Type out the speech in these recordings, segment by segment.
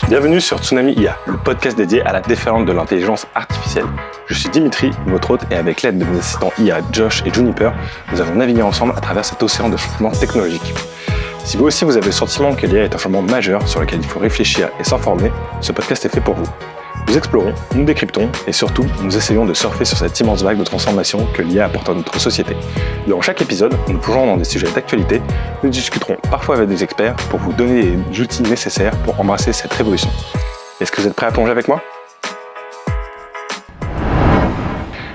Bienvenue sur Tsunami IA, le podcast dédié à la déferlante de l'intelligence artificielle. Je suis Dimitri, votre hôte, et avec l'aide de mes assistants IA Josh et Juniper, nous allons naviguer ensemble à travers cet océan de changements technologiques. Si vous aussi vous avez le sentiment que l'IA est un changement majeur sur lequel il faut réfléchir et s'informer, ce podcast est fait pour vous. Nous explorons, nous décryptons et surtout, nous essayons de surfer sur cette immense vague de transformation que l'IA apporte à notre société. Dans chaque épisode, nous plongerons dans des sujets d'actualité, nous discuterons parfois avec des experts pour vous donner les outils nécessaires pour embrasser cette révolution. Est-ce que vous êtes prêts à plonger avec moi ?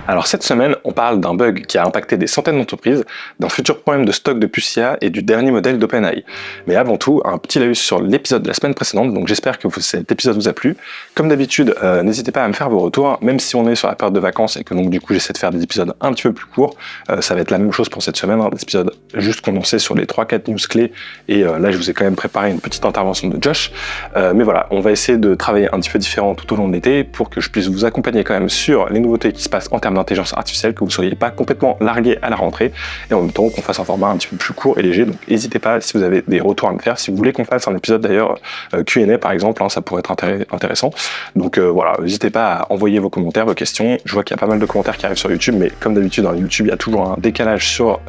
Alors cette semaine, on parle d'un bug qui a impacté des centaines d'entreprises, d'un futur problème de stock de puces IA et du dernier modèle d'OpenAI. Mais avant tout, un petit laïus sur l'épisode de la semaine précédente, donc j'espère que cet épisode vous a plu. Comme d'habitude, n'hésitez pas à me faire vos retours, même si on est sur la période de vacances et que donc du coup j'essaie de faire des épisodes un petit peu plus courts, ça va être la même chose pour cette semaine, des épisodes juste condensés sur les 3-4 news clés, et là je vous ai quand même préparé une petite intervention de Josh. Mais voilà, on va essayer de travailler un petit peu différent tout au long de l'été pour que je puisse vous accompagner quand même sur les nouveautés qui se passent en termes d'intelligence artificielle, que vous ne soyez pas complètement largué à la rentrée, et en même temps qu'on fasse un format un petit peu plus court et léger. Donc n'hésitez pas si vous avez des retours à me faire, si vous voulez qu'on fasse un épisode d'ailleurs Q&A par exemple, ça pourrait être intéressant. Donc voilà, n'hésitez pas à envoyer vos commentaires, vos questions. Je vois qu'il y a pas mal de commentaires qui arrivent sur YouTube, mais comme d'habitude dans YouTube il y a toujours un décalage sur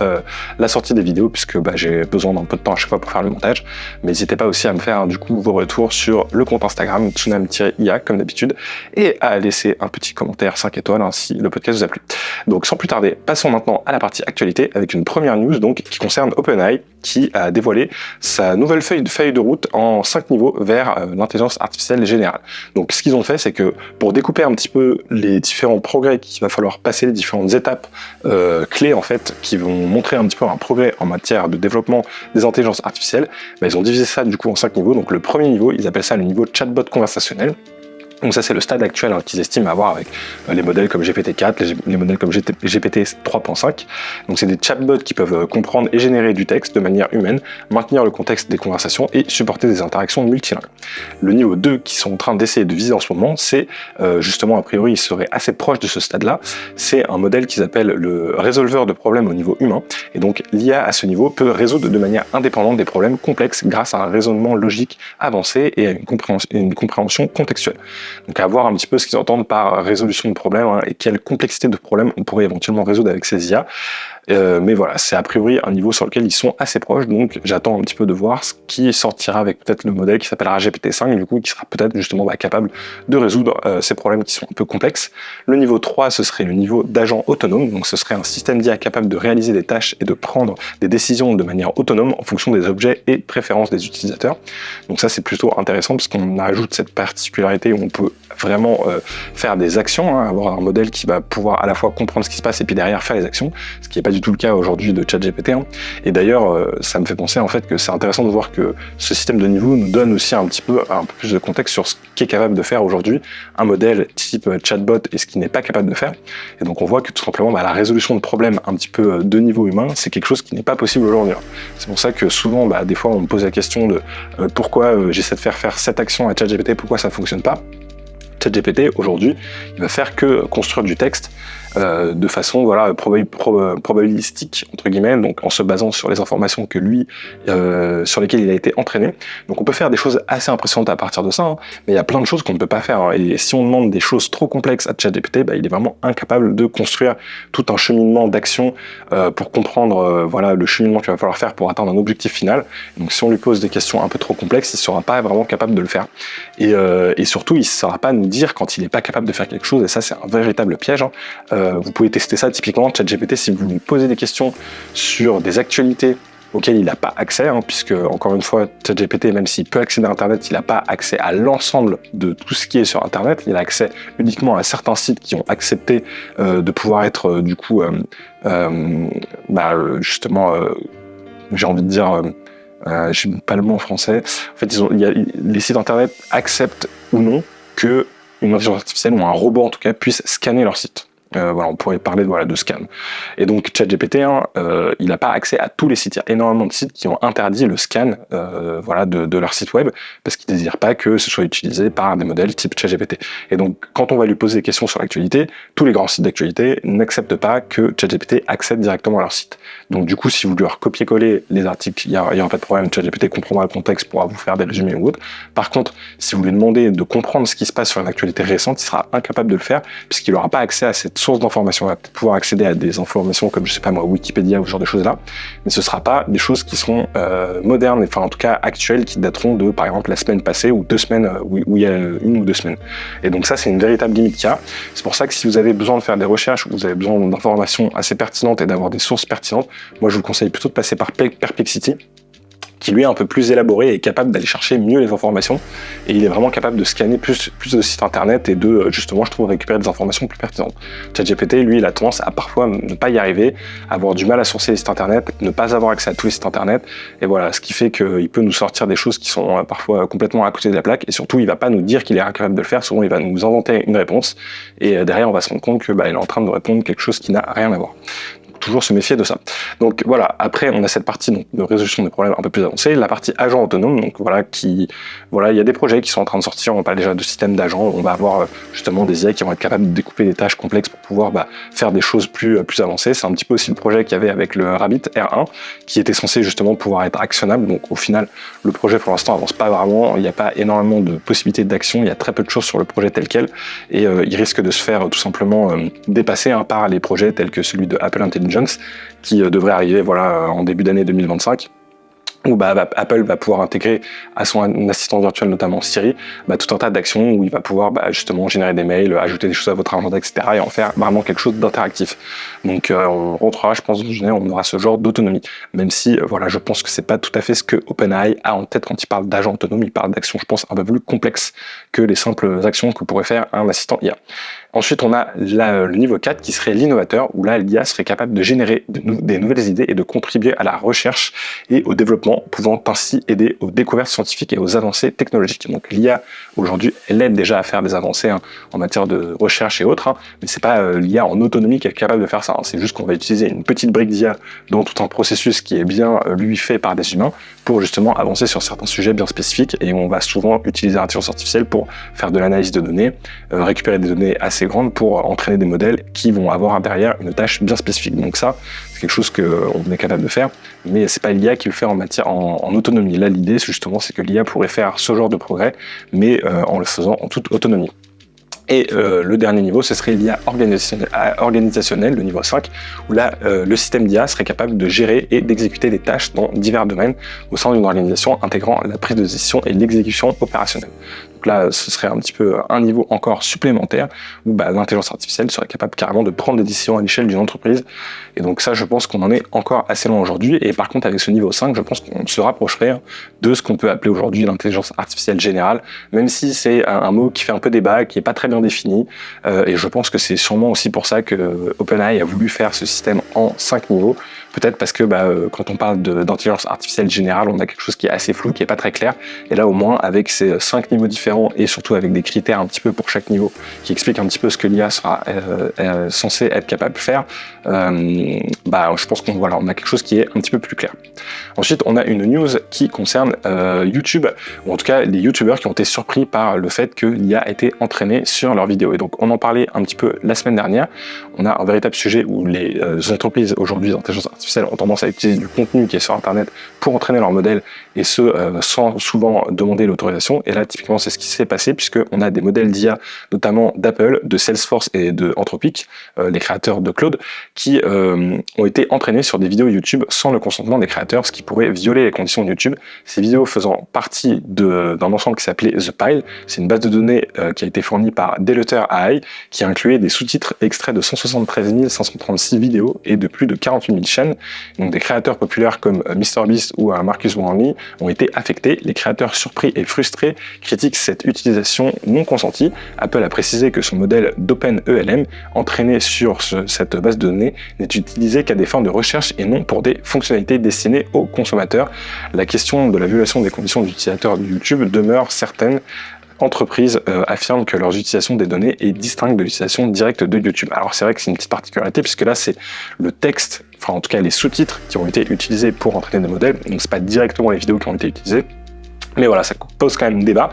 la sortie des vidéos, puisque j'ai besoin d'un peu de temps à chaque fois pour faire le montage. Mais n'hésitez pas aussi à me faire du coup vos retours sur le compte Instagram tsunami-ia comme d'habitude, et à laisser un petit commentaire 5 étoiles si le podcast vous a plu. Donc sans plus tarder, passons maintenant à la partie actualité avec une première news donc qui concerne OpenAI, qui a dévoilé sa nouvelle feuille de route en 5 niveaux vers l'intelligence artificielle générale. Donc ce qu'ils ont fait, c'est que pour découper un petit peu les différents progrès qu'il va falloir passer, les différentes étapes clés en fait, qui vont montrer un petit peu un progrès en matière de développement des intelligences artificielles, ils ont divisé ça du coup en 5 niveaux. Donc le premier niveau, ils appellent ça le niveau chatbot conversationnel. Donc ça c'est le stade actuel qu'ils estiment avoir avec les modèles comme GPT-4, les modèles comme GPT 3.5. Donc c'est des chatbots qui peuvent comprendre et générer du texte de manière humaine, maintenir le contexte des conversations et supporter des interactions multilingues. Le niveau 2 qu'ils sont en train d'essayer de viser en ce moment, c'est justement a priori il serait assez proche de ce stade-là, c'est un modèle qu'ils appellent le résolveur de problèmes au niveau humain. Et donc l'IA à ce niveau peut résoudre de manière indépendante des problèmes complexes grâce à un raisonnement logique avancé et à une compréhension contextuelle. Donc à voir un petit peu ce qu'ils entendent par résolution de problèmes et quelle complexité de problèmes on pourrait éventuellement résoudre avec ces IA. Mais voilà, c'est a priori un niveau sur lequel ils sont assez proches, donc j'attends un petit peu de voir ce qui sortira avec peut-être le modèle qui s'appellera GPT-5, du coup, qui sera peut-être justement capable de résoudre ces problèmes qui sont un peu complexes. Le niveau 3, ce serait le niveau d'agent autonome, donc ce serait un système d'IA capable de réaliser des tâches et de prendre des décisions de manière autonome en fonction des objets et préférences des utilisateurs. Donc ça, c'est plutôt intéressant parce qu'on ajoute cette particularité où on peut vraiment faire des actions, avoir un modèle qui va pouvoir à la fois comprendre ce qui se passe et puis derrière faire les actions, ce qui n'est pas du tout le cas aujourd'hui de ChatGPT. Et d'ailleurs, ça me fait penser en fait que c'est intéressant de voir que ce système de niveau nous donne aussi un peu plus de contexte sur ce qu'est capable de faire aujourd'hui un modèle type chatbot et ce qu'il n'est pas capable de faire. Et donc on voit que tout simplement la résolution de problèmes un petit peu de niveau humain, c'est quelque chose qui n'est pas possible aujourd'hui. C'est pour ça que souvent, des fois, on me pose la question de pourquoi j'essaie de faire cette action à ChatGPT, pourquoi ça fonctionne pas. ChatGPT aujourd'hui, il va faire que construire du texte de façon probabilistique entre guillemets, donc en se basant sur les informations que lui sur lesquelles il a été entraîné. Donc on peut faire des choses assez impressionnantes à partir de ça, mais il y a plein de choses qu'on ne peut pas faire. Et si on demande des choses trop complexes à ChatGPT, il est vraiment incapable de construire tout un cheminement d'action pour comprendre le cheminement qu'il va falloir faire pour atteindre un objectif final. Donc si on lui pose des questions un peu trop complexes, il ne sera pas vraiment capable de le faire. Et surtout, il ne saura pas nous dire quand il n'est pas capable de faire quelque chose, et ça c'est un véritable piège. Vous pouvez tester ça typiquement, ChatGPT, si vous lui posez des questions sur des actualités auxquelles il n'a pas accès, puisque encore une fois, ChatGPT, même s'il peut accéder à Internet, il n'a pas accès à l'ensemble de tout ce qui est sur Internet, il a accès uniquement à certains sites qui ont accepté de pouvoir être j'ai envie de dire, je n'ai pas le mot en français, en fait les sites Internet acceptent ou non que une intelligence artificielle ou un robot en tout cas puisse scanner leur site. Voilà, on pourrait parler de scam. Et donc ChatGPT, il n'a pas accès à tous les sites. Il y a énormément de sites qui ont interdit le scan de leur site web parce qu'ils ne désirent pas que ce soit utilisé par des modèles type ChatGPT. Et donc quand on va lui poser des questions sur l'actualité, tous les grands sites d'actualité n'acceptent pas que ChatGPT accède directement à leur site. Donc du coup, si vous lui recopiez-coller les articles, il n'y aura pas de problème, ChatGPT comprendra le contexte, pourra vous faire des résumés ou autre. Par contre, si vous lui demandez de comprendre ce qui se passe sur une actualité récente, il sera incapable de le faire puisqu'il n'aura pas accès à cette source d'information. Il va peut-être pouvoir accéder à des informations comme, je sais pas moi, Wikipédia ou ce genre de choses-là, mais ce ne sera pas des choses qui seront modernes, enfin en tout cas actuelles, qui dateront de, par exemple, la semaine passée ou 2 semaines, où il y a 1 ou 2 semaines. Et donc ça, c'est une véritable limite qu'il y a. C'est pour ça que si vous avez besoin de faire des recherches, ou vous avez besoin d'informations assez pertinentes et d'avoir des sources pertinentes, moi je vous conseille plutôt de passer par Perplexity, qui lui est un peu plus élaboré et est capable d'aller chercher mieux les informations, et il est vraiment capable de scanner plus de sites internet et de, justement, je trouve, récupérer des informations plus pertinentes. ChatGPT, lui, il a tendance à parfois ne pas y arriver, avoir du mal à sourcer les sites internet, ne pas avoir accès à tous les sites internet, et voilà, ce qui fait qu'il peut nous sortir des choses qui sont parfois complètement à côté de la plaque, et surtout, il va pas nous dire qu'il est incapable de le faire, souvent il va nous inventer une réponse, et derrière, on va se rendre compte que il est en train de répondre quelque chose qui n'a rien à voir. Toujours se méfier de ça. Donc voilà, après on a cette partie de résolution des problèmes un peu plus avancée, la partie agent autonome, donc il y a des projets qui sont en train de sortir, on parle déjà de système d'agents, on va avoir justement des IA qui vont être capables de découper des tâches complexes pour pouvoir faire des choses plus avancées. C'est un petit peu aussi le projet qu'il y avait avec le Rabbit R1, qui était censé justement pouvoir être actionnable, donc au final le projet pour l'instant avance pas vraiment, il n'y a pas énormément de possibilités d'action, il y a très peu de choses sur le projet tel quel, et il risque de se faire tout simplement dépasser par les projets tels que celui de Apple Intelligence, qui devrait arriver en début d'année 2025, où Apple va pouvoir intégrer à son assistant virtuel, notamment Siri, tout un tas d'actions où il va pouvoir justement générer des mails, ajouter des choses à votre agenda, etc. et en faire vraiment quelque chose d'interactif. Donc on rentrera, je pense, dans une année, on aura ce genre d'autonomie. Même si, je pense que c'est pas tout à fait ce que OpenAI a en tête quand il parle d'agent autonome, il parle d'actions, je pense, un peu plus complexes que les simples actions que pourrait faire un assistant IA. Ensuite, on a le niveau 4 qui serait l'innovateur, où là, l'IA serait capable de générer des nouvelles idées et de contribuer à la recherche et au développement, pouvant ainsi aider aux découvertes scientifiques et aux avancées technologiques. Donc l'IA, aujourd'hui, elle aide déjà à faire des avancées en matière de recherche et autres, mais c'est pas l'IA en autonomie qui est capable de faire ça. C'est juste qu'on va utiliser une petite brique d'IA dans tout un processus qui est bien, lui, fait par des humains, pour justement avancer sur certains sujets bien spécifiques, et on va souvent utiliser l'intelligence artificielle pour faire de l'analyse de données, récupérer des données assez grandes pour entraîner des modèles qui vont avoir derrière une tâche bien spécifique. Donc ça, c'est quelque chose qu'on est capable de faire, mais c'est pas l'IA qui le fait en autonomie. Là, l'idée, c'est que l'IA pourrait faire ce genre de progrès, mais en le faisant en toute autonomie. Et le dernier niveau, ce serait l'IA organisationnelle, le niveau 5, où là, le système d'IA serait capable de gérer et d'exécuter des tâches dans divers domaines au sein d'une organisation, intégrant la prise de décision et l'exécution opérationnelle. Donc là, ce serait un petit peu un niveau encore supplémentaire, où l'intelligence artificielle serait capable carrément de prendre des décisions à l'échelle d'une entreprise. Et donc ça, je pense qu'on en est encore assez loin aujourd'hui. Et par contre, avec ce niveau 5, je pense qu'on se rapprocherait de ce qu'on peut appeler aujourd'hui l'intelligence artificielle générale, même si c'est un mot qui fait un peu débat, qui est pas très bien défini. Et je pense que c'est sûrement aussi pour ça que OpenAI a voulu faire ce système en 5 niveaux. Peut-être parce que quand on parle d'intelligence artificielle générale, on a quelque chose qui est assez flou, qui est pas très clair. Et là, au moins, avec ces 5 niveaux différents et surtout avec des critères un petit peu pour chaque niveau, qui expliquent un petit peu ce que l'IA sera censé être capable de faire, je pense qu'on on a quelque chose qui est un petit peu plus clair. Ensuite, on a une news qui concerne YouTube, ou en tout cas les YouTubeurs qui ont été surpris par le fait que l'IA a été entraînée sur leurs vidéos. Et donc, on en parlait un petit peu la semaine dernière. On a un véritable sujet où les entreprises aujourd'hui d'intelligence artificielle ont tendance à utiliser du contenu qui est sur Internet pour entraîner leur modèle, et ce, sans souvent demander l'autorisation. Et là, typiquement, c'est ce qui s'est passé, puisqu'on a des modèles d'IA, notamment d'Apple, de Salesforce et de Anthropic, les créateurs de Claude, qui ont été entraînés sur des vidéos YouTube sans le consentement des créateurs, ce qui pourrait violer les conditions de YouTube. Ces vidéos faisant partie d'un ensemble qui s'appelait The Pile. C'est une base de données qui a été fournie par Deluter AI, qui incluait des sous-titres extraits de 173 536 vidéos et de plus de 48 000 chaînes. Donc des créateurs populaires comme MrBeast ou Marcus Brownlee ont été affectés. Les créateurs surpris et frustrés critiquent cette utilisation non consentie. Apple a précisé que son modèle d'OpenELM, entraîné sur cette base de données, n'est utilisé qu'à des fins de recherche et non pour des fonctionnalités destinées aux consommateurs. La question de la violation des conditions d'utilisateur de YouTube demeure certaine, entreprises affirment que leur utilisation des données est distincte de l'utilisation directe de YouTube. Alors c'est vrai que c'est une petite particularité puisque là c'est le texte, enfin en tout cas les sous-titres qui ont été utilisés pour entraîner des modèles, donc c'est pas directement les vidéos qui ont été utilisées. Mais voilà, ça pose quand même débat.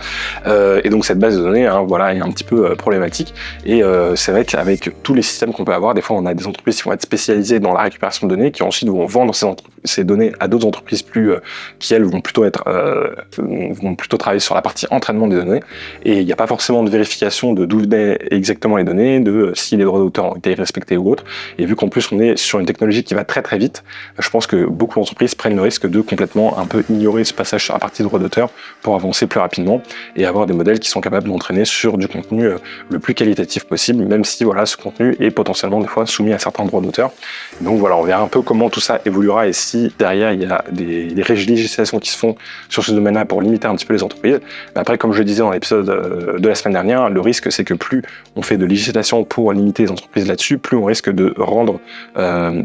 Et donc cette base de données, voilà, est un petit peu problématique. Et c'est vrai qu'avec tous les systèmes qu'on peut avoir, des fois on a des entreprises qui vont être spécialisées dans la récupération de données, qui ensuite vont vendre ces données à d'autres entreprises qui elles vont plutôt travailler sur la partie entraînement des données. Et il n'y a pas forcément de vérification de d'où venaient exactement les données, de si les droits d'auteur ont été respectés ou autre. Et vu qu'en plus on est sur une technologie qui va très très vite, je pense que beaucoup d'entreprises prennent le risque de complètement un peu ignorer ce passage sur la partie droits d'auteur pour avancer plus rapidement et avoir des modèles qui sont capables d'entraîner sur du contenu le plus qualitatif possible, même si voilà, ce contenu est potentiellement des fois soumis à certains droits d'auteur. Donc voilà, on verra un peu comment tout ça évoluera et si derrière il y a des législations qui se font sur ce domaine-là pour limiter un petit peu les entreprises. Mais après, comme je le disais dans l'épisode de la semaine dernière, le risque c'est que plus on fait de législation pour limiter les entreprises là-dessus, plus on risque de rendre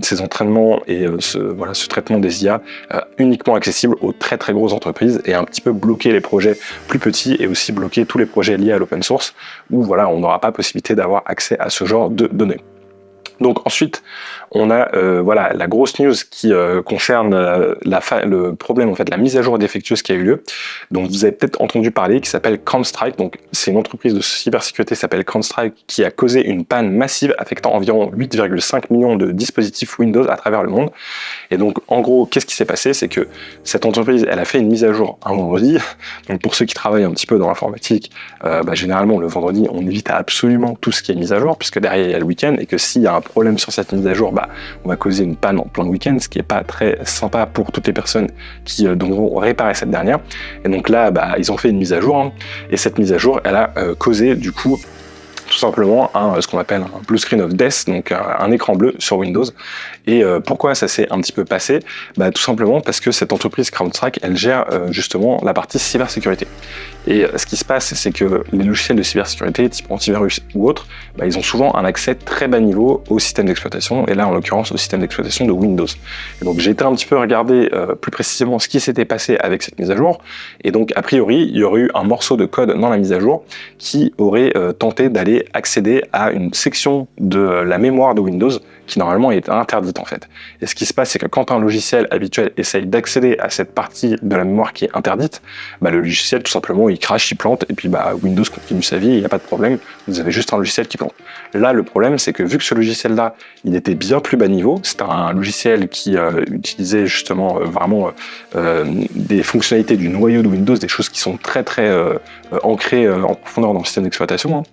ces entraînements et ce traitement des IA uniquement accessible aux très très grosses entreprises et un petit peu bloquer les projets plus petits et aussi bloquer tous les projets liés à l'open source où voilà, on n'aura pas possibilité d'avoir accès à ce genre de données. Donc ensuite, on a voilà la grosse news qui concerne le problème en fait, la mise à jour défectueuse qui a eu lieu. Donc vous avez peut-être entendu parler, qui s'appelle CrowdStrike. Donc c'est une entreprise de cybersécurité qui s'appelle CrowdStrike qui a causé une panne massive affectant environ 8,5 millions de dispositifs Windows à travers le monde. Et donc en gros, qu'est-ce qui s'est passé? C'est que cette entreprise, elle a fait une mise à jour un vendredi. Donc pour ceux qui travaillent un petit peu dans l'informatique, généralement le vendredi, on évite absolument tout ce qui est mise à jour puisque derrière il y a le week-end et que s'il y a un problème sur cette mise à jour, on va causer une panne en plein week-end, ce qui est pas très sympa pour toutes les personnes qui devront réparer cette dernière. Et donc là, ils ont fait une mise à jour, et cette mise à jour, elle a causé du coup tout simplement ce qu'on appelle un blue screen of death, donc un écran bleu sur Windows. Et pourquoi ça s'est un petit peu passé? Tout simplement parce que cette entreprise CrowdStrike, elle gère justement la partie cybersécurité. Et ce qui se passe, c'est que les logiciels de cybersécurité, type antivirus ou autres, ils ont souvent un accès très bas niveau au système d'exploitation, et là en l'occurrence au système d'exploitation de Windows. Et donc j'ai été un petit peu regarder plus précisément ce qui s'était passé avec cette mise à jour, et donc a priori il y aurait eu un morceau de code dans la mise à jour qui aurait tenté d'aller accéder à une section de la mémoire de Windows qui normalement est interdite en fait. Et ce qui se passe, c'est que quand un logiciel habituel essaye d'accéder à cette partie de la mémoire qui est interdite, le logiciel tout simplement il crache, il plante, et puis Windows continue sa vie, il n'y a pas de problème, vous avez juste un logiciel qui plante. Là le problème c'est que vu que ce logiciel-là, il était bien plus bas niveau, c'était un logiciel qui utilisait justement vraiment des fonctionnalités du noyau de Windows, des choses qui sont très très ancrées en profondeur dans le système d'exploitation,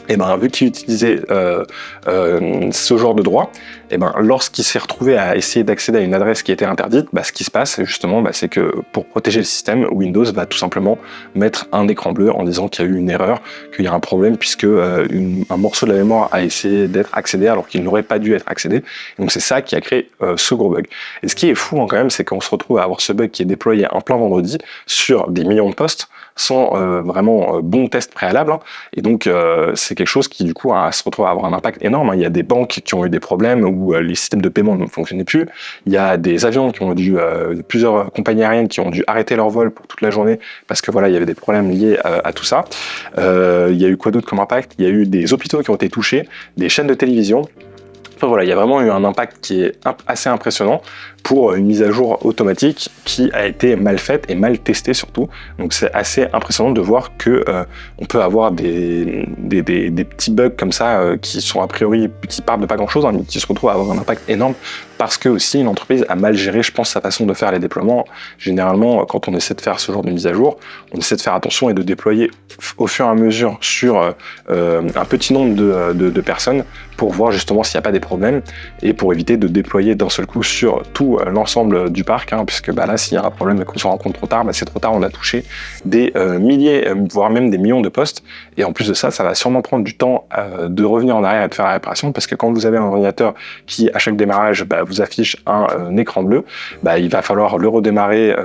et vu qu'il utilisait ce genre de droit, et lorsqu'il s'est retrouvé à essayer d'accéder à une adresse qui était interdite, ce qui se passe justement, c'est que pour protéger le système, Windows va tout simplement mettre un écran bleu en disant qu'il y a eu une erreur, qu'il y a un problème puisque un morceau de la mémoire a essayé d'être accédé alors qu'il n'aurait pas dû être accédé. Et donc c'est ça qui a créé ce gros bug. Et ce qui est fou quand même, c'est qu'on se retrouve à avoir ce bug qui est déployé en plein vendredi sur des millions de postes, sans vraiment bon test préalable, et donc c'est quelque chose qui du coup se retrouve à avoir un impact énorme. Il y a des banques qui ont eu des problèmes où les systèmes de paiement ne fonctionnaient plus, il y a des avions qui ont dû, plusieurs compagnies aériennes qui ont dû arrêter leur vol pour toute la journée parce que voilà, il y avait des problèmes liés à tout ça. Il y a eu quoi d'autre comme impact? Il y a eu des hôpitaux qui ont été touchés, des chaînes de télévision. Enfin, voilà, il y a vraiment eu un impact qui est assez impressionnant pour une mise à jour automatique qui a été mal faite et mal testée surtout. Donc c'est assez impressionnant de voir que on peut avoir des petits bugs comme ça qui sont a priori qui partent de pas grand chose, mais qui se retrouvent à avoir un impact énorme parce que aussi une entreprise a mal géré, je pense, sa façon de faire les déploiements. Généralement, quand on essaie de faire ce genre de mise à jour, on essaie de faire attention et de déployer au fur et à mesure sur un petit nombre de personnes pour voir justement s'il n'y a pas des problèmes et pour éviter de déployer d'un seul coup sur tout l'ensemble du parc, puisque là s'il y a un problème et qu'on se rend compte trop tard, c'est trop tard, on a touché des milliers, voire même des millions de postes, et en plus de ça, ça va sûrement prendre du temps de revenir en arrière et de faire la réparation, parce que quand vous avez un ordinateur qui à chaque démarrage vous affiche un écran bleu, il va falloir le redémarrer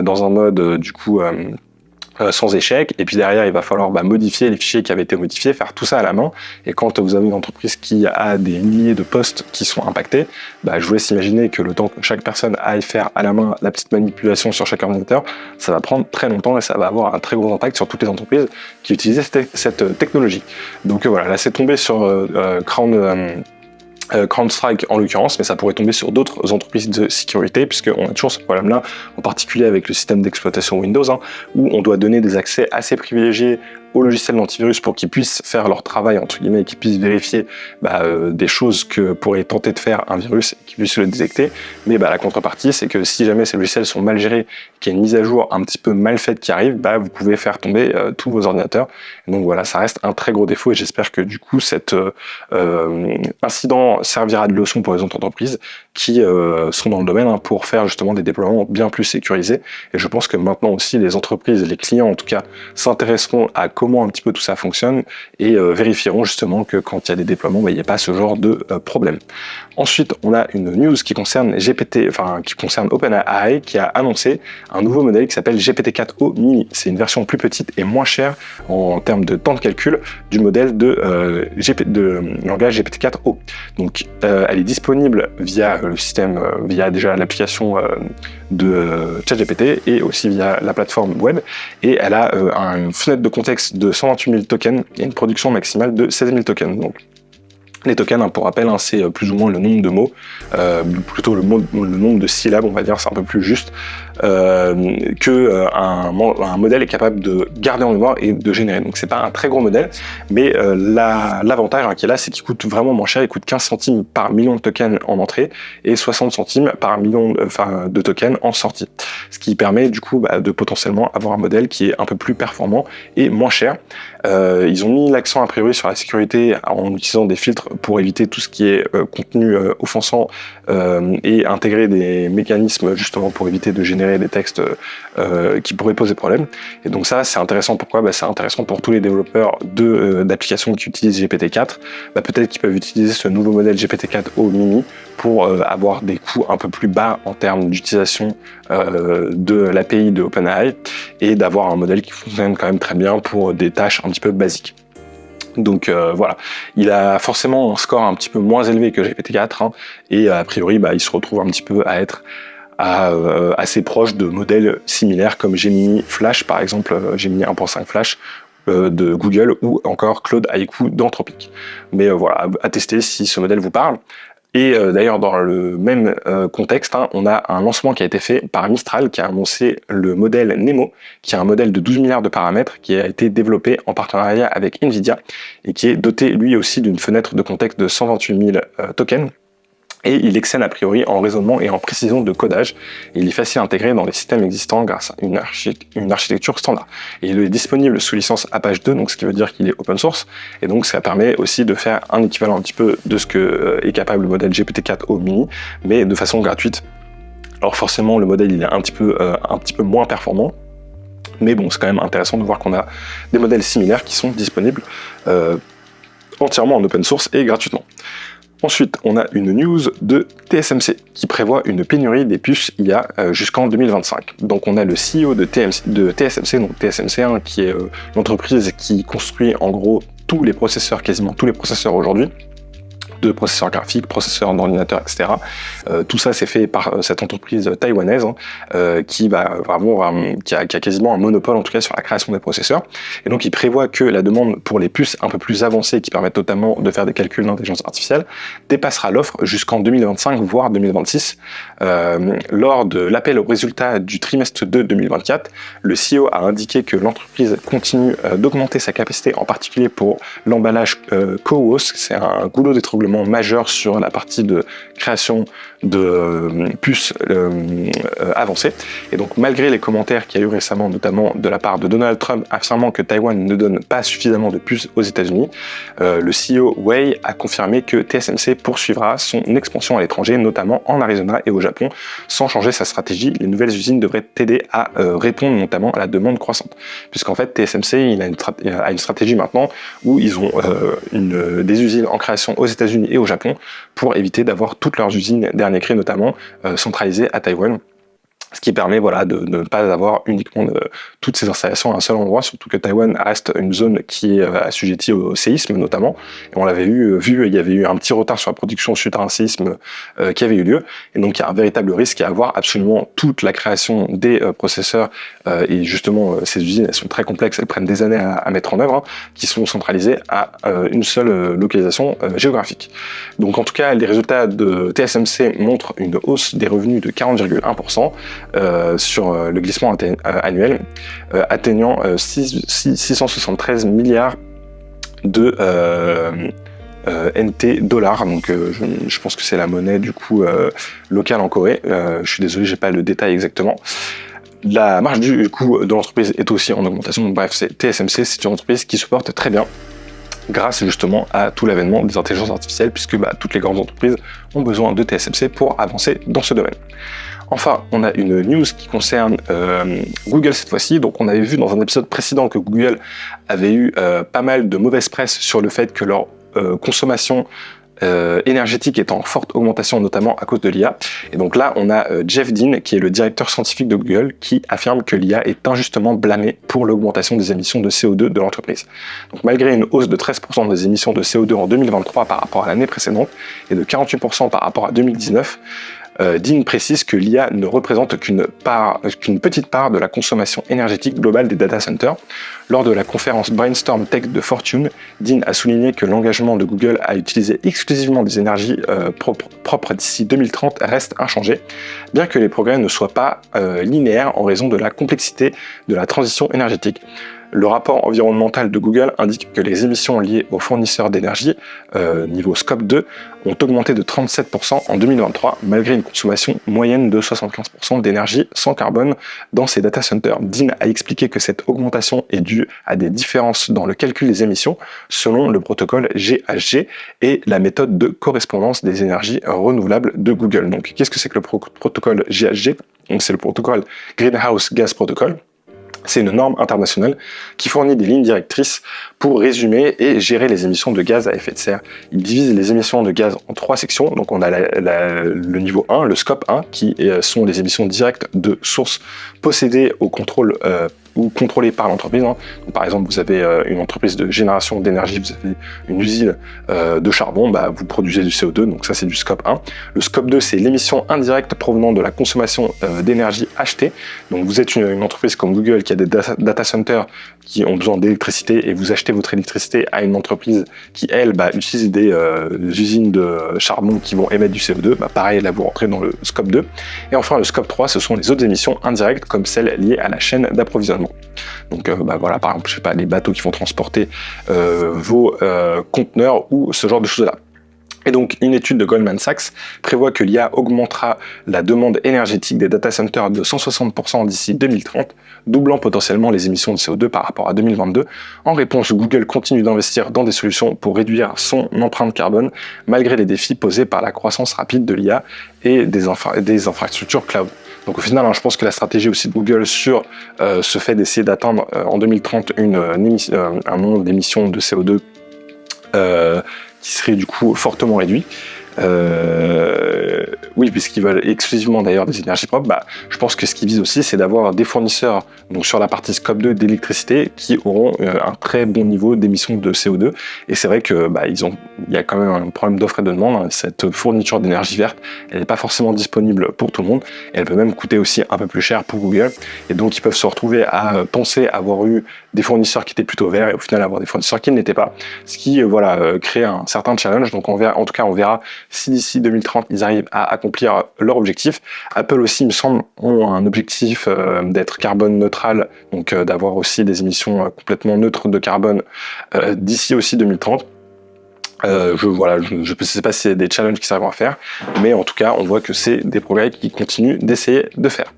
dans un mode sans échec, et puis derrière il va falloir modifier les fichiers qui avaient été modifiés, faire tout ça à la main. Et quand vous avez une entreprise qui a des milliers de postes qui sont impactés, je vous laisse imaginer que le temps que chaque personne aille faire à la main la petite manipulation sur chaque ordinateur, ça va prendre très longtemps et ça va avoir un très gros impact sur toutes les entreprises qui utilisaient cette technologie. Donc voilà, là c'est tombé sur CrowdStrike en l'occurrence, mais ça pourrait tomber sur d'autres entreprises de sécurité, puisqu'on a toujours ce problème-là, en particulier avec le système d'exploitation Windows, où on doit donner des accès assez privilégiés aux logiciels d'antivirus pour qu'ils puissent faire leur travail, entre guillemets, et qu'ils puissent vérifier des choses que pourrait tenter de faire un virus et qu'ils puissent le détecter. Mais la contrepartie, c'est que si jamais ces logiciels sont mal gérés, qu'il y a une mise à jour un petit peu mal faite qui arrive, vous pouvez faire tomber tous vos ordinateurs. Et donc voilà, ça reste un très gros défaut, et j'espère que du coup cet incident servira de leçon pour les autres entreprises qui sont dans le domaine pour faire justement des déploiements bien plus sécurisés. Et je pense que maintenant aussi les entreprises, les clients en tout cas, s'intéresseront à comment un petit peu tout ça fonctionne et vérifieront justement que quand il y a des déploiements, il n'y a pas ce genre de problème. Ensuite, on a une news qui concerne OpenAI, qui a annoncé un nouveau modèle qui s'appelle GPT-4o Mini. C'est une version plus petite et moins chère en termes de temps de calcul du modèle de langage GPT-4o. Donc, elle est disponible via le système, via déjà l'application de ChatGPT et aussi via la plateforme web. Et elle a une fenêtre de contexte de 128 000 tokens et une production maximale de 16 000 tokens. Donc, les tokens, pour rappel, c'est plus ou moins le nombre de mots, plutôt le nombre de syllabes, on va dire, c'est un peu plus juste, que un modèle est capable de garder en mémoire et de générer. Donc c'est pas un très gros modèle, mais l'avantage qui est là, c'est qu'il coûte vraiment moins cher. Il coûte 15 centimes par million de tokens en entrée et 60 centimes par million de tokens en sortie. Ce qui permet du coup de potentiellement avoir un modèle qui est un peu plus performant et moins cher. Ils ont mis l'accent a priori sur la sécurité en utilisant des filtres pour éviter tout ce qui est contenu offensant et intégrer des mécanismes justement pour éviter de générer des textes qui pourraient poser problème. Et donc ça, c'est intéressant. Pourquoi ? C'est intéressant pour tous les développeurs d'applications qui utilisent GPT-4. Peut-être qu'ils peuvent utiliser ce nouveau modèle GPT-4o Mini pour avoir des coûts un peu plus bas en termes d'utilisation de l'API de OpenAI et d'avoir un modèle qui fonctionne quand même très bien pour des tâches un petit peu basiques. Donc voilà, il a forcément un score un petit peu moins élevé que GPT-4 et a priori il se retrouve un petit peu à être assez proche de modèles similaires comme Gemini Flash par exemple, Gemini 1.5 Flash de Google ou encore Claude Haiku d'Anthropic. Mais voilà, à tester si ce modèle vous parle. Et d'ailleurs, dans le même contexte, on a un lancement qui a été fait par Mistral, qui a annoncé le modèle Nemo, qui est un modèle de 12 milliards de paramètres, qui a été développé en partenariat avec Nvidia, et qui est doté lui aussi d'une fenêtre de contexte de 128 000 tokens. Et il excelle a priori en raisonnement et en précision de codage. Et il est facile à intégrer dans les systèmes existants grâce à une architecture standard. Et il est disponible sous licence Apache 2, donc ce qui veut dire qu'il est open source. Et donc ça permet aussi de faire un équivalent un petit peu de ce que est capable le modèle GPT-4o Mini, mais de façon gratuite. Alors forcément le modèle il est un petit peu moins performant. Mais bon, c'est quand même intéressant de voir qu'on a des modèles similaires qui sont disponibles entièrement en open source et gratuitement. Ensuite, on a une news de TSMC qui prévoit une pénurie des puces IA jusqu'en 2025. Donc on a le CEO de TSMC, donc TSMC qui est l'entreprise qui construit en gros quasiment tous les processeurs aujourd'hui, de processeurs graphiques, processeurs d'ordinateurs, etc. Tout ça c'est fait par cette entreprise taïwanaise qui a quasiment un monopole en tout cas sur la création des processeurs. Et donc il prévoit que la demande pour les puces un peu plus avancées qui permettent notamment de faire des calculs d'intelligence artificielle dépassera l'offre jusqu'en 2025 voire 2026. Lors de l'appel aux résultats du trimestre 2 2024, le CEO a indiqué que l'entreprise continue d'augmenter sa capacité, en particulier pour l'emballage CoWoS, c'est un goulot d'étranglement majeur sur la partie de création de puces avancées. Et donc malgré les commentaires qu'il y a eu récemment, notamment de la part de Donald Trump affirmant que Taïwan ne donne pas suffisamment de puces aux États-Unis, le CEO Wei a confirmé que TSMC poursuivra son expansion à l'étranger, notamment en Arizona et au Japon, sans changer sa stratégie. Les nouvelles usines devraient aider à répondre notamment à la demande croissante, puisqu'en fait TSMC a une stratégie maintenant où ils ont des usines en création aux États-Unis et au Japon pour éviter d'avoir toutes leurs usines dernier cri notamment centralisées à Taïwan. ce qui permet de ne pas avoir uniquement toutes ces installations à un seul endroit, surtout que Taïwan reste une zone qui est assujettie au séisme notamment, et on l'avait vu, il y avait eu un petit retard sur la production suite à un séisme qui avait eu lieu, et donc il y a un véritable risque à avoir absolument toute la création des processeurs, et justement ces usines, elles sont très complexes, elles prennent des années à mettre en œuvre, qui sont centralisées à une seule localisation géographique. Donc en tout cas, les résultats de TSMC montrent une hausse des revenus de 40,1%, sur le glissement annuel, atteignant 673 milliards de NT dollars, donc je pense que c'est la monnaie du coup locale en Corée. Je suis désolé, j'ai pas le détail exactement. La marge du coup de l'entreprise est aussi en augmentation. Donc, bref, TSMC, c'est une entreprise qui se porte très bien, grâce justement à tout l'avènement des intelligences artificielles, puisque toutes les grandes entreprises ont besoin de TSMC pour avancer dans ce domaine. Enfin, on a une news qui concerne Google cette fois-ci. Donc on avait vu dans un épisode précédent que Google avait eu pas mal de mauvaise presse sur le fait que leur consommation énergétique est en forte augmentation, notamment à cause de l'IA. Et donc là, on a Jeff Dean, qui est le directeur scientifique de Google, qui affirme que l'IA est injustement blâmée pour l'augmentation des émissions de CO2 de l'entreprise. Donc malgré une hausse de 13% des émissions de CO2 en 2023 par rapport à l'année précédente, et de 48% par rapport à 2019, Dean précise que l'IA ne représente qu'une petite part de la consommation énergétique globale des data centers. Lors de la conférence Brainstorm Tech de Fortune, Dean a souligné que l'engagement de Google à utiliser exclusivement des énergies propres d'ici 2030 reste inchangé, bien que les progrès ne soient pas linéaires en raison de la complexité de la transition énergétique. Le rapport environnemental de Google indique que les émissions liées aux fournisseurs d'énergie, niveau Scope 2, ont augmenté de 37% en 2023, malgré une consommation moyenne de 75% d'énergie sans carbone dans ces data centers. Dean a expliqué que cette augmentation est due à des différences dans le calcul des émissions selon le protocole GHG et la méthode de correspondance des énergies renouvelables de Google. Donc, qu'est-ce que c'est que le protocole GHG ? Donc, c'est le protocole Greenhouse Gas Protocol. C'est une norme internationale qui fournit des lignes directrices pour résumer et gérer les émissions de gaz à effet de serre. Il divise les émissions de gaz en 3 sections. Donc on a le niveau 1, le scope 1, qui sont les émissions directes de sources possédées au contrôle ou contrôlées par l'entreprise. Donc, par exemple, vous avez une entreprise de génération d'énergie, vous avez une usine de charbon, vous produisez du CO2, donc ça c'est du scope 1. Le scope 2, c'est l'émission indirecte provenant de la consommation d'énergie achetée. Donc vous êtes une entreprise comme Google qui a des data centers qui ont besoin d'électricité et vous achetez votre électricité à une entreprise qui, elle, utilise des usines de charbon qui vont émettre du CO2. Pareil, là vous rentrez dans le scope 2. Et enfin, le scope 3, ce sont les autres émissions indirectes comme celles liées à la chaîne d'approvisionnement. Donc voilà, par exemple, je sais pas, les bateaux qui vont transporter vos conteneurs ou ce genre de choses-là. Et donc, une étude de Goldman Sachs prévoit que l'IA augmentera la demande énergétique des data centers de 160% d'ici 2030, doublant potentiellement les émissions de CO2 par rapport à 2022. En réponse, Google continue d'investir dans des solutions pour réduire son empreinte carbone, malgré les défis posés par la croissance rapide de l'IA et des infrastructures cloud. Donc au final, je pense que la stratégie aussi de Google sur ce fait d'essayer d'atteindre en 2030 un nombre d'émissions de CO2 qui serait du coup fortement réduit. Oui, puisqu'ils veulent exclusivement d'ailleurs des énergies propres, je pense que ce qu'ils visent aussi, c'est d'avoir des fournisseurs, donc sur la partie scope 2 d'électricité, qui auront un très bon niveau d'émissions de CO2. Et c'est vrai que il y a quand même un problème d'offre et de demande. Cette fourniture d'énergie verte, elle n'est pas forcément disponible pour tout le monde. Et elle peut même coûter aussi un peu plus cher pour Google. Et donc, ils peuvent se retrouver à penser avoir eu des fournisseurs qui étaient plutôt verts et au final avoir des fournisseurs qui ne l'étaient pas. Ce qui, crée un certain challenge. Donc, on verra si d'ici 2030, ils arrivent à accomplir leur objectif. Apple aussi, il me semble, ont un objectif d'être carbone neutral, donc d'avoir aussi des émissions complètement neutres de carbone d'ici aussi 2030. Je ne sais pas si c'est des challenges qui servent à faire, mais en tout cas, on voit que c'est des progrès qu'ils continuent d'essayer de faire.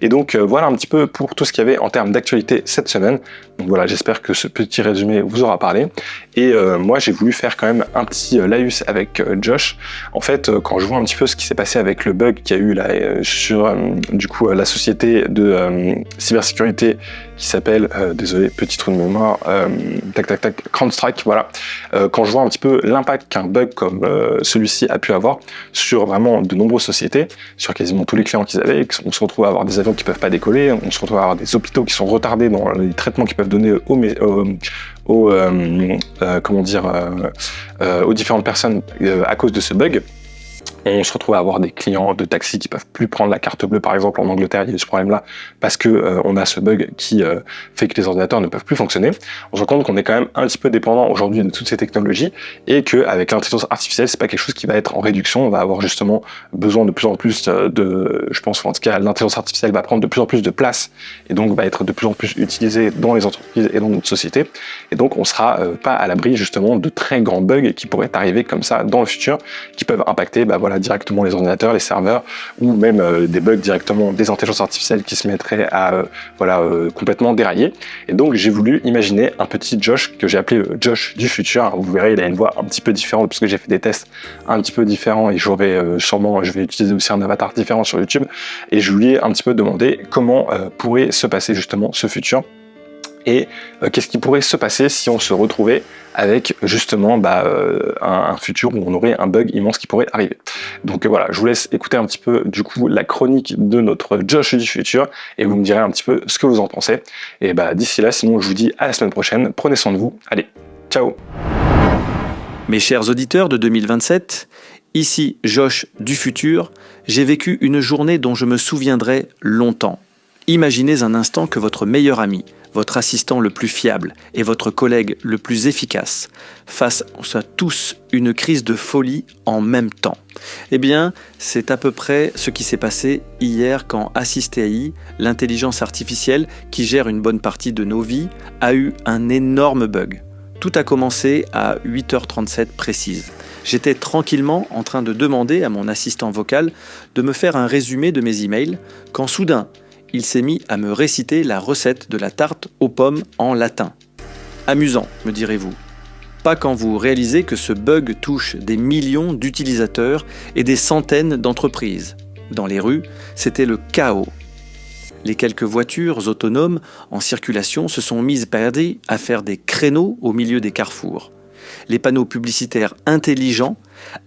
Et donc voilà un petit peu pour tout ce qu'il y avait en termes d'actualité cette semaine. Donc voilà, j'espère que ce petit résumé vous aura parlé. Et moi, j'ai voulu faire quand même un petit laïus avec Josh. En fait, quand je vois un petit peu ce qui s'est passé avec le bug qu'il y a eu là sur du coup la société de cybersécurité qui s'appelle, désolé, petit trou de mémoire, CrowdStrike, voilà. Quand je vois un petit peu l'impact qu'un bug comme celui-ci a pu avoir sur vraiment de nombreuses sociétés, sur quasiment tous les clients qu'ils avaient, on se retrouve à avoir des avions qui peuvent pas décoller, on se retrouve à avoir des hôpitaux qui sont retardés dans les traitements qu'ils peuvent donner aux différentes personnes à cause de ce bug. On se retrouve à avoir des clients de taxi qui peuvent plus prendre la carte bleue, par exemple en Angleterre, il y a eu ce problème-là, parce que on a ce bug qui fait que les ordinateurs ne peuvent plus fonctionner. On se rend compte qu'on est quand même un petit peu dépendant aujourd'hui de toutes ces technologies, et qu'avec l'intelligence artificielle, c'est pas quelque chose qui va être en réduction. On va avoir justement besoin de plus en plus je pense, en tout cas, l'intelligence artificielle va prendre de plus en plus de place, et donc va être de plus en plus utilisée dans les entreprises et dans notre société. Et donc on sera pas à l'abri justement de très grands bugs qui pourraient arriver comme ça dans le futur, qui peuvent impacter directement les ordinateurs, les serveurs, ou même des bugs directement des intelligences artificielles qui se mettraient à complètement dérailler. Et donc j'ai voulu imaginer un petit Josh que j'ai appelé Josh du futur. Vous verrez, il a une voix un petit peu différente parce que j'ai fait des tests un petit peu différents, et je vais utiliser aussi un avatar différent sur YouTube. Et je lui ai un petit peu demandé comment pourrait se passer justement ce futur. Et qu'est-ce qui pourrait se passer si on se retrouvait avec justement un futur où on aurait un bug immense qui pourrait arriver. Donc voilà, je vous laisse écouter un petit peu du coup la chronique de notre Josh du futur, et vous me direz un petit peu ce que vous en pensez. Et d'ici là, sinon je vous dis à la semaine prochaine, prenez soin de vous, allez, ciao. Mes chers auditeurs de 2027, ici Josh du futur, j'ai vécu une journée dont je me souviendrai longtemps. Imaginez un instant que votre meilleur ami, votre assistant le plus fiable et votre collègue le plus efficace fassent à tous une crise de folie en même temps. Eh bien, c'est à peu près ce qui s'est passé hier quand Assist.ai, l'intelligence artificielle qui gère une bonne partie de nos vies, a eu un énorme bug. Tout a commencé à 8h37 précise. J'étais tranquillement en train de demander à mon assistant vocal de me faire un résumé de mes emails quand soudain, il s'est mis à me réciter la recette de la tarte aux pommes en latin. Amusant, me direz-vous. Pas quand vous réalisez que ce bug touche des millions d'utilisateurs et des centaines d'entreprises. Dans les rues, c'était le chaos. Les quelques voitures autonomes en circulation se sont mises à faire des créneaux au milieu des carrefours. Les panneaux publicitaires intelligents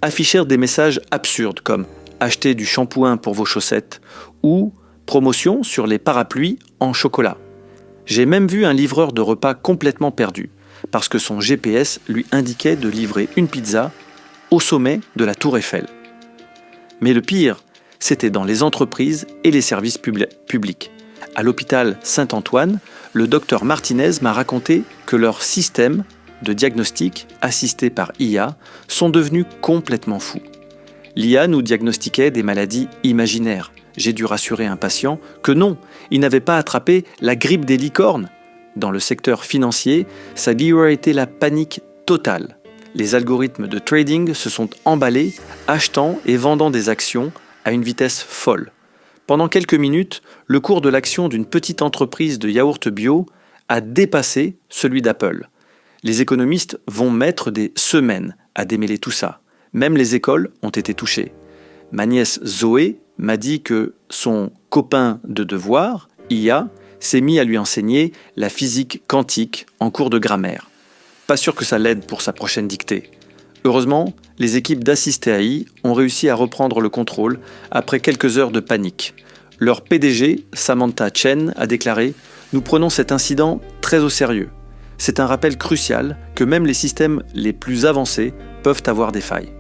affichèrent des messages absurdes comme « Achetez du shampoing pour vos chaussettes » ou promotion sur les parapluies en chocolat. J'ai même vu un livreur de repas complètement perdu, parce que son GPS lui indiquait de livrer une pizza au sommet de la Tour Eiffel. Mais le pire, c'était dans les entreprises et les services publics. À l'hôpital Saint-Antoine, le docteur Martinez m'a raconté que leurs systèmes de diagnostic assistés par IA sont devenus complètement fous. L'IA nous diagnostiquait des maladies imaginaires. J'ai dû rassurer un patient que non, il n'avait pas attrapé la grippe des licornes. Dans le secteur financier, ça a dû été la panique totale. Les algorithmes de trading se sont emballés, achetant et vendant des actions à une vitesse folle. Pendant quelques minutes, le cours de l'action d'une petite entreprise de yaourt bio a dépassé celui d'Apple. Les économistes vont mettre des semaines à démêler tout ça. Même les écoles ont été touchées. Ma nièce Zoé m'a dit que son copain de devoir, IA, s'est mis à lui enseigner la physique quantique en cours de grammaire. Pas sûr que ça l'aide pour sa prochaine dictée. Heureusement, les équipes d'Assist.ai ont réussi à reprendre le contrôle après quelques heures de panique. Leur PDG, Samantha Chen, a déclaré « Nous prenons cet incident très au sérieux. C'est un rappel crucial que même les systèmes les plus avancés peuvent avoir des failles. »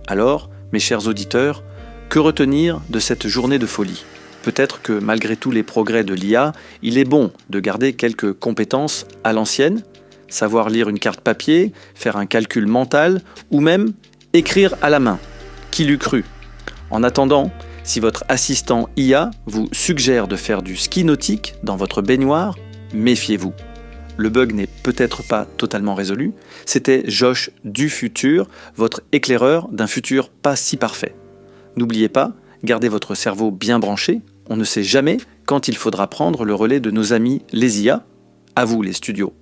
Alors, mes chers auditeurs, que retenir de cette journée de folie ? Peut-être que malgré tous les progrès de l'IA, il est bon de garder quelques compétences à l'ancienne, savoir lire une carte papier, faire un calcul mental ou même écrire à la main. Qui l'eût cru ? En attendant, si votre assistant IA vous suggère de faire du ski nautique dans votre baignoire, méfiez-vous. Le bug n'est peut-être pas totalement résolu. C'était Josh du futur, votre éclaireur d'un futur pas si parfait. N'oubliez pas, gardez votre cerveau bien branché. On ne sait jamais quand il faudra prendre le relais de nos amis les IA. À vous les studios.